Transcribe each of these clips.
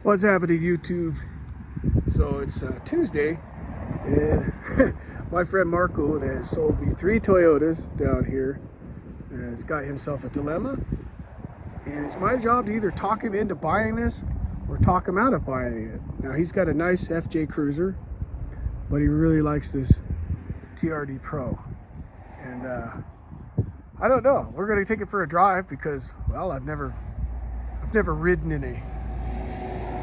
What's happening, YouTube? So it's Tuesday, and my friend Marco has sold me 3 Toyotas down here and has got himself a dilemma, and it's my job to either talk him into buying this or talk him out of buying it. Now, he's got a nice FJ Cruiser, but he really likes this TRD Pro, and I don't know. We're going to take it for a drive because, well, I've never ridden in a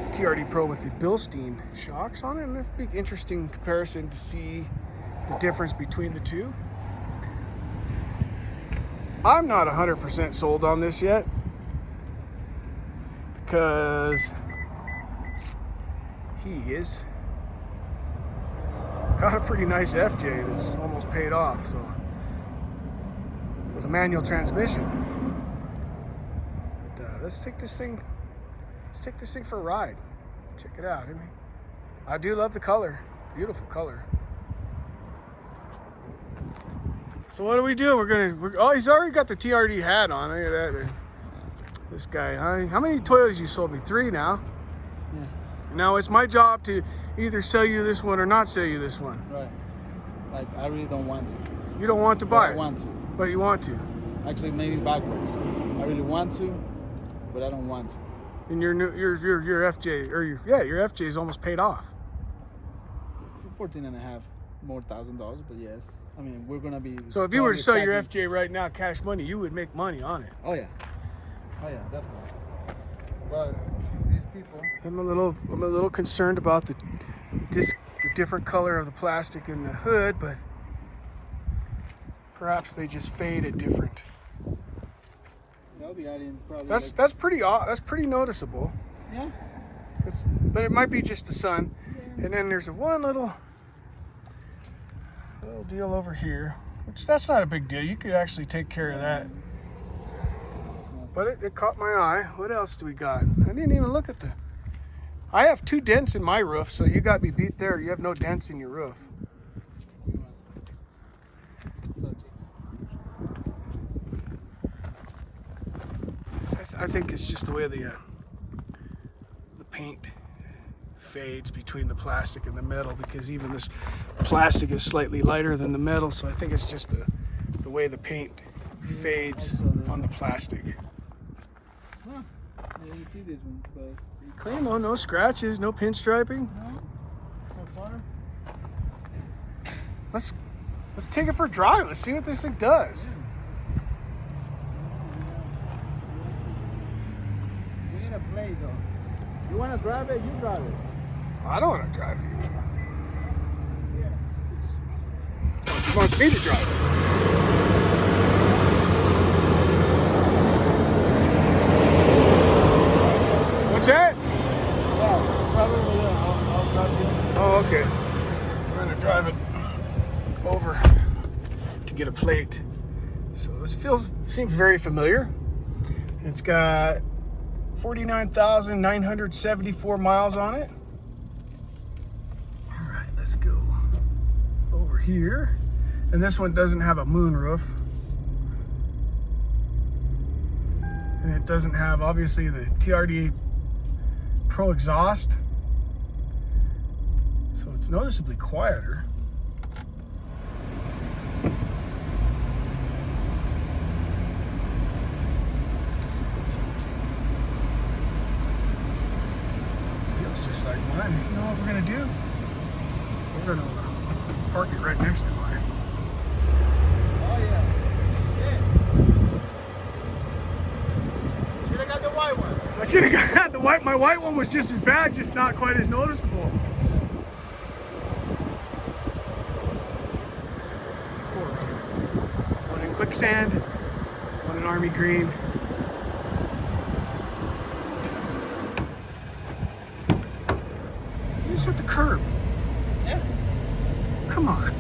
TRD Pro with the Bilstein shocks on it, and it'd be an interesting comparison to see the difference between the two. I'm not 100% sold on this yet because he is got a pretty nice FJ that's almost paid off, so with a manual transmission. But let's take this thing for a ride. Check it out. I do love the color. Beautiful color. So what do we do? Oh, he's already got the TRD hat on. Look at that. This guy. How many Toyotas you sold me? 3 now. Yeah. Now it's my job to either sell you this one or not sell you this one. Right. Like, I really don't want to. You don't want to buy it? I want to. But you want to. Actually, maybe backwards. I really want to, but I don't want to. And your FJ, or your FJ is almost paid off. For $14,500 more $1,000, but yes. I mean, we're gonna be. So if you were to sell your FJ right now, cash money, you would make money on it. Oh yeah, definitely. But these people. I'm a little concerned about the different color of the plastic in the hood, but perhaps they just fade at different. I'll be adding probably. That's pretty noticeable. Yeah. But it might be just the sun. Yeah. And then there's one little deal over here, which that's not a big deal. You could actually take care of that. But it caught my eye. What else do we got? I didn't even look at I have 2 dents in my roof, so you got me beat there. You have no dents in your roof. I think it's just the way the paint fades between the plastic and the metal, because even this plastic is slightly lighter than the metal, so I think it's just the way the paint fades on the plastic. Huh. Yeah, you see this one, but Clean, no scratches, no pinstriping. No, so far. Let's take it for a drive. Let's see what this thing does. Play though. You want to drive it? You drive it. I don't want to drive it. He wants me to drive it. What's that? Yeah, drive it over there. I'll drive this. Oh, okay. We're going to drive it over to get a plate. So this seems very familiar. It's got 49,974 miles on it. All right, let's go over here. And this one doesn't have a moonroof. And it doesn't have, obviously, the TRD Pro exhaust. So it's noticeably quieter. Just like mine. You know what we're gonna do? We're gonna park it right next to mine. Oh yeah. Should have got the white one. I should have got the white. My white one was just as bad, just not quite as noticeable. One in quicksand, one in army green. At the curb. Yeah. Come on.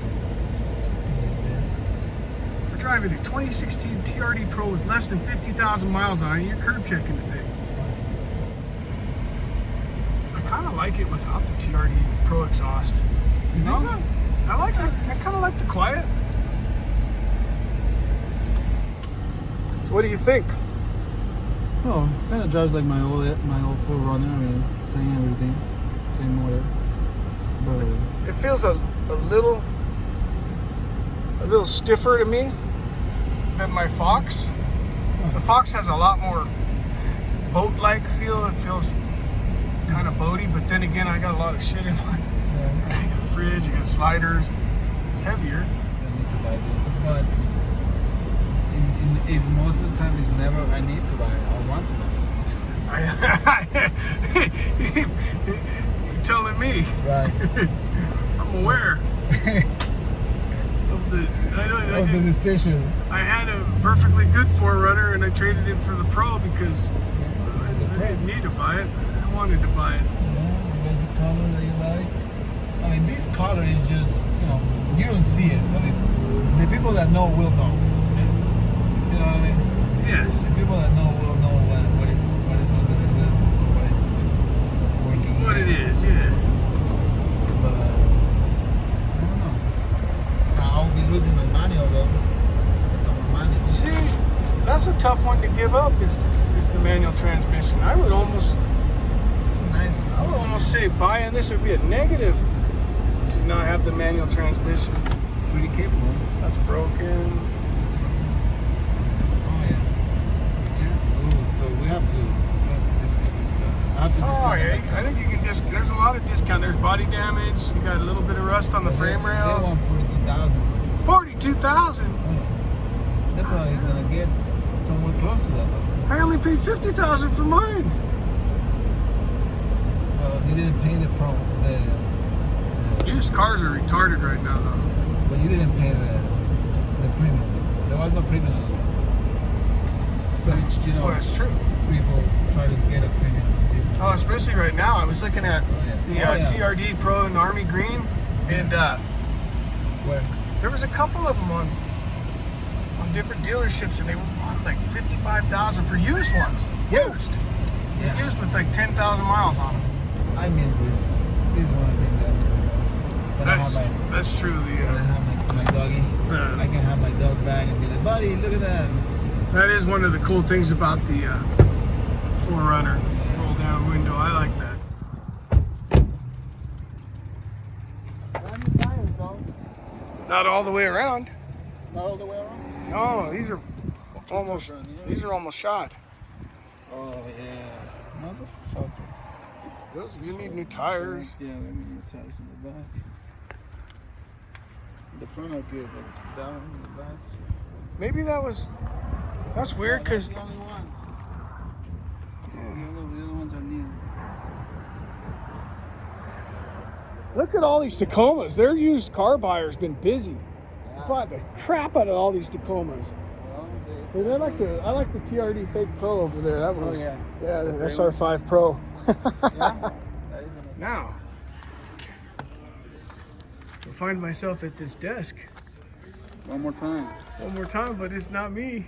We're driving a 2016 TRD Pro with less than 50,000 miles on it. You're curb checking the thing. I kind of like it without the TRD Pro exhaust. You think so? I like it. I kind of like the quiet. So what do you think? Oh, kind of drives like my old 4Runner. I mean, same everything, same motor. But It feels a little stiffer to me than my Fox. The Fox has a lot more boat-like feel. It feels kind of boaty, but then again, I got a lot of shit in my I got a fridge, I got sliders. It's heavier. I need to buy this, but it's most of the time it's never I need to buy it. I want to buy it. You're telling me. Right. I'm aware of the decision. I had a perfectly good 4Runner and I traded it for the Pro because I didn't need to buy it. I wanted to buy it. Yeah, because the color that you like. I mean, this color is just, you don't see it, but the people that know will know. You know what I mean? Yes. The people that know will know what is under the hood, what is working. What it is, yeah. But I don't know. I'll be losing my manual though. See, that's a tough one to give up. Is the manual transmission? I would almost say buying this would be a negative to not have the manual transmission. Pretty capable. That's broken. Oh yeah. Yeah. So we have to discount this guy. I have to discount yeah. I think you can there's a lot of discount. There's body damage. You got a little bit of rust on the frame rails. They want 42,000. 42,000. They're probably gonna get somewhere close to that though. I only paid 50,000 for mine. Well, you didn't pay the pro. Used cars are retarded right now, though. But you didn't pay the premium. There was no premium. But well, that's true. People try to get a premium. Oh, especially right now. I was looking at the TRD Pro and Army Green, and where? There was a couple of them on different dealerships, and they were on like 55,000 for used ones. Used. Yeah. Used with like 10,000 miles on them. I miss this. This is one of the things that I miss the most. That's true. When I have my doggy, I can have my dog back and be like, buddy, look at that. That is one of the cool things about the 4Runner. Roll down window. I like that. Not all the way around. Not all the way around? No, these are almost shot. Oh yeah. Motherfucker. You need new tires. Yeah, we need new tires in the back. The front are good, but that one in the back. Maybe that's weird because the only one. The other ones are new. Look at all these Tacomas. Their used car buyer's been busy. Bought the crap out of all these Tacomas. Well, I like the TRD Fake Pro over there. That was the SR5 Pro. Yeah. Now, I find myself at this desk. One more time, but it's not me.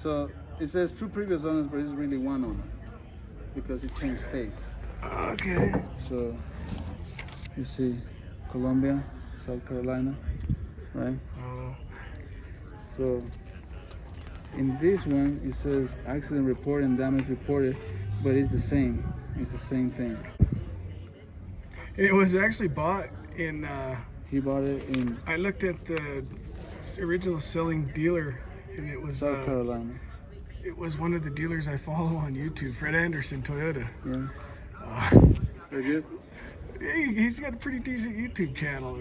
So it says two previous owners, but it's really one owner because it changed states. Okay. So you see, Colombia, South Carolina, right? So in this one, it says accident report and damage reported, but it's the same. It's the same thing. It was actually bought in. He bought it in. I looked at the original selling dealer, and it was South Carolina. It was one of the dealers I follow on YouTube, Fred Anderson Toyota. Yeah. Very good. He's got a pretty decent YouTube channel.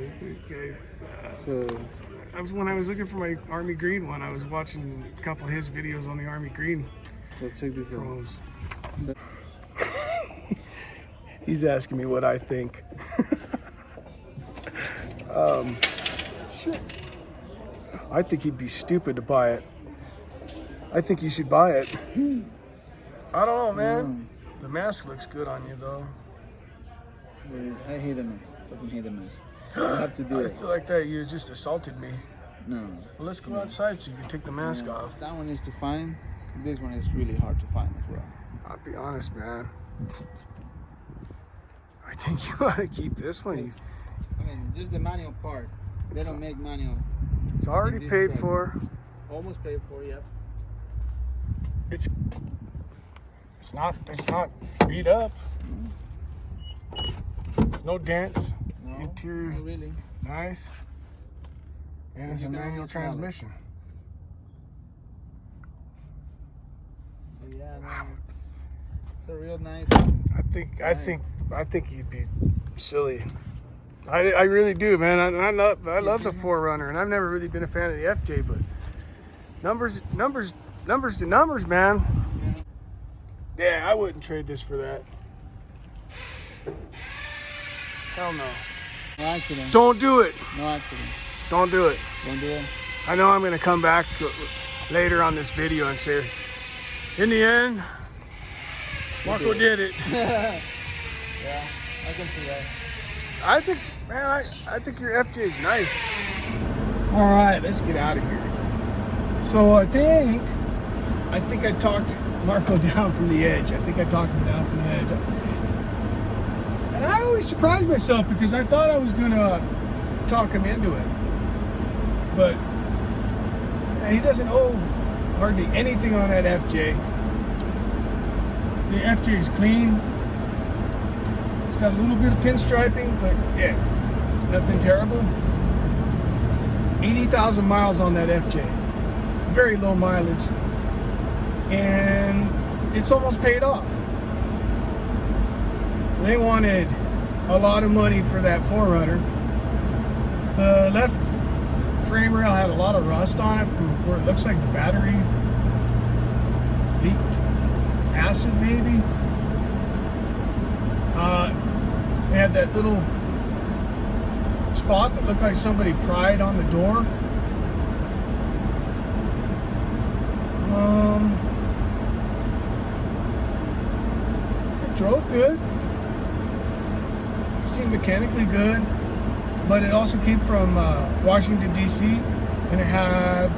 When I was looking for my Army Green one, I was watching a couple of his videos on the Army Green. So check this Pros. out. He's asking me what I think. Shit. I think he'd be stupid to buy it. I think you should buy it. I don't know, man. The mask looks good on you, though. I hate the mask. Fucking hate the mask. I have to do it. I feel like that you just assaulted me. No. Well, let's go outside so you can take the mask off. That one is to find. This one is really hard to find as well. I'll be honest, man. I think you ought to keep this one. I mean, just the manual part. They don't make manual. It's already paid for. Almost paid for, yep. It's It's not beat up. There's no dents. No, Interior's not really. nice. And it's a manual transmission. But yeah, no, it's a real nice. I think you'd be silly. I really do, man. I love the 4Runner, and I've never really been a fan of the FJ, but numbers to numbers, man. Yeah, I wouldn't trade this for that. Hell no. No accident. Don't do it. No accident. Don't do it. Don't do it. I know I'm gonna come back later on this video and say, in the end, Marco did it. Yeah, I can see that. I think, man, I think your FJ is nice. All right, let's get out of here. So I think I talked Marco down from the edge. I think I talked him down from the edge. And I always surprise myself because I thought I was gonna talk him into it. But he doesn't owe hardly anything on that FJ. The FJ is clean. It's got a little bit of pinstriping, but yeah, nothing terrible. 80,000 miles on that FJ. It's very low mileage. And it's almost paid off. They wanted a lot of money for that 4Runner. The left frame rail had a lot of rust on it from where it looks like the battery leaked acid maybe. They had that little spot that looked like somebody pried on the door. It drove good. Seemed mechanically good, but it also came from Washington DC, and it had,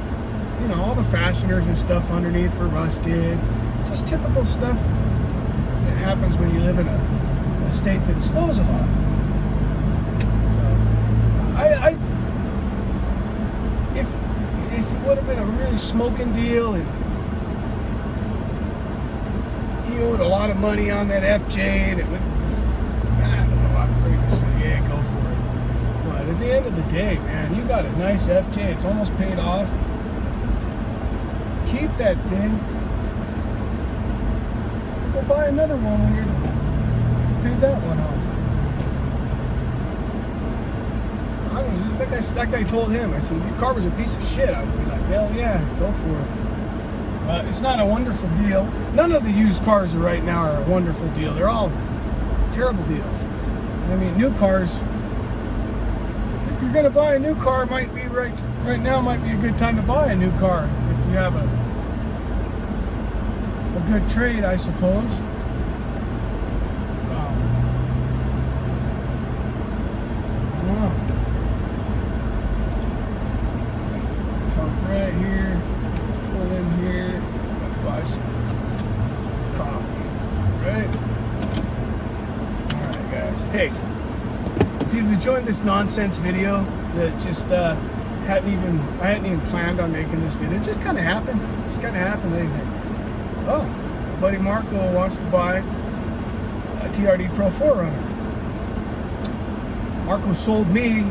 you know, all the fasteners and stuff underneath were rusted. Just typical stuff that happens when you live in a state that snows a lot. So, if it would have been a really smoking deal and he owed a lot of money on that FJ, and it would, I don't know, I'm pretty much say, yeah, go for it. But at the end of the day, man, you got a nice FJ. It's almost paid off. Keep that thing. Go buy another one when you're paid that one off. Like I told him, I said, your car was a piece of shit. I would be like, hell yeah, go for it. It's not a wonderful deal. None of the used cars right now are a wonderful deal. They're all terrible deals. I mean, new cars, if you're gonna buy a new car, might be right now might be a good time to buy a new car if you have a good trade, I suppose. Come right here, pull in here, buy some coffee, right? Alright guys, hey, if you've enjoyed this nonsense video that just I hadn't even planned on making this video, it just kind of happened. Oh, my buddy Marco wants to buy a TRD Pro 4Runner. Marco sold me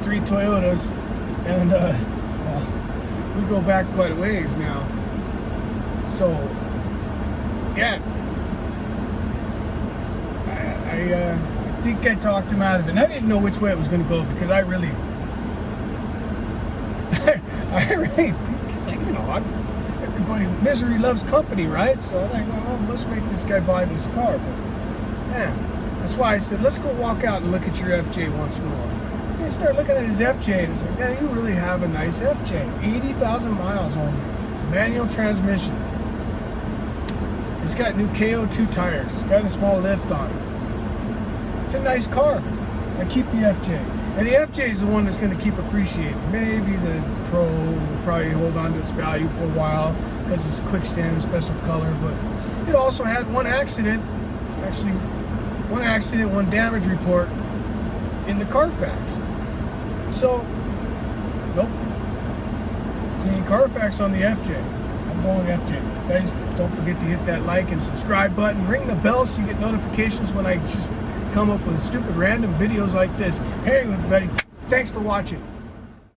3 Toyotas, and we go back quite a ways now. So, yeah, I think I talked him out of it. And I didn't know which way it was going to go because I really think it's like, you know, everybody, misery loves company, right? So I'm like, well, let's make this guy buy this car. But man, that's why I said, let's go walk out and look at your FJ once more. And you start looking at his FJ and it's like, yeah, you really have a nice FJ. 80,000 miles on it. Manual transmission. It's got new KO2 tires. It's got a small lift on it. It's a nice car. I keep the FJ. And the FJ is the one that's going to keep appreciating. Maybe the Pro will probably hold on to its value for a while because it's a quick stand, special color. But it also had one accident, one damage report in the Carfax. So, nope. Clean Carfax on the FJ. How going after you. Guys, don't forget to hit that like and subscribe button. Ring the bell so you get notifications when I just come up with stupid random videos like this. Hey everybody, thanks for watching.